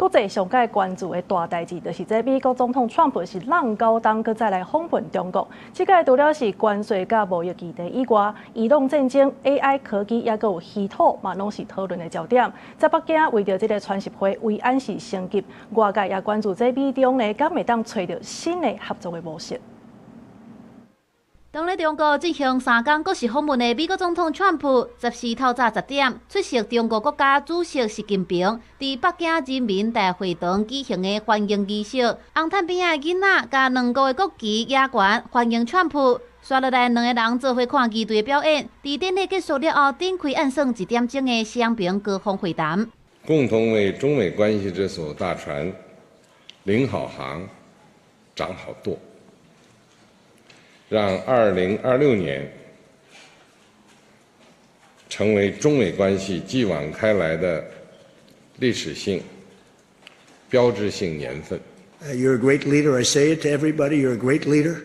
國際上界關注的大代誌，就是這美國總統川普是讓高檔擱再來訪問中國。這個除了是關稅甲貿易議題以外，伊朗戰爭、AI 科技也有稀土嘛，攏是討論的焦點。在北京為着這個川習會維安是升級，外界也關注這美中呢，敢會當找到新的合作的模式。當咧中國進行3天國事訪問的美國總統川普，14透早10點出席中國國家主席習近平佇北京人民大會堂舉行的歡迎儀式。紅毯邊的囡仔甲2個國旗野原歡迎川普。刷落來2個人做伙看儀隊的表演。佇典禮結束了後，展開暗算1點鐘的雙邊高峰會談。共同為中美關係這艘大船領好航、掌好舵。讓2026年成為中美關係繼往開來的歷史性、標誌性年份。You're a great leader. I say it to everybody. You're a great leader.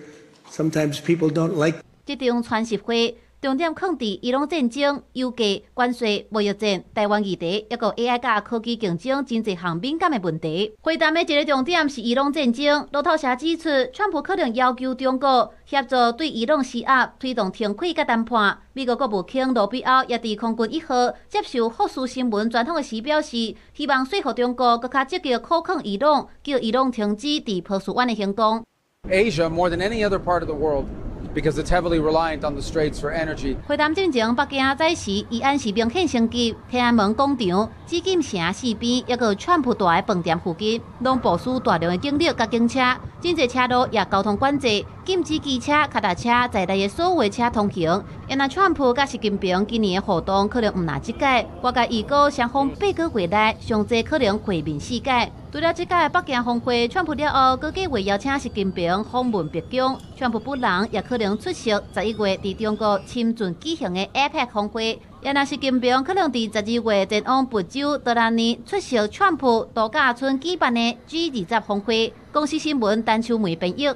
Sometimes people don't like. 這場川習會重點放佇伊朗戰爭、油價、關稅、貿易戰、台灣議題，抑個 AI 甲科技競爭真濟項敏感的問題。會談的一個重點是伊朗戰爭。路透社指出，川普可能要求中國協助對伊朗施壓，推動停火甲談判。美國國務卿羅比奧也佇空軍1號接受福斯新聞專訪時表示，希望說服中國更加積極靠抗伊朗，叫伊朗停止佇波斯灣的行動。Asia, more than any other part of the world, because it's heavily reliant on the Straits for energy. 會談進前，北京早時伊安是明顯升級，天安門廣場、紫禁城四邊，抑個川普大個飯店附近，攏部署大量的警力甲警車，真濟車路也交通管制，禁止機車、腳踏車在內的所有的車通行。因為川普甲習近平今年的互動可能唔那這屆，外界預估雙方8個月內上濟可能會面4屆。除了這屆北京峰會，川普了後，閣計劃邀請習近平訪問北京。川普本人也可能出席11月佇中國深圳舉行的 APEC 峰會。也那習近平可能佇12月前往佛州德蘭尼出席川普度假村舉辦的G20峰會。公司新聞陳秋梅編譯。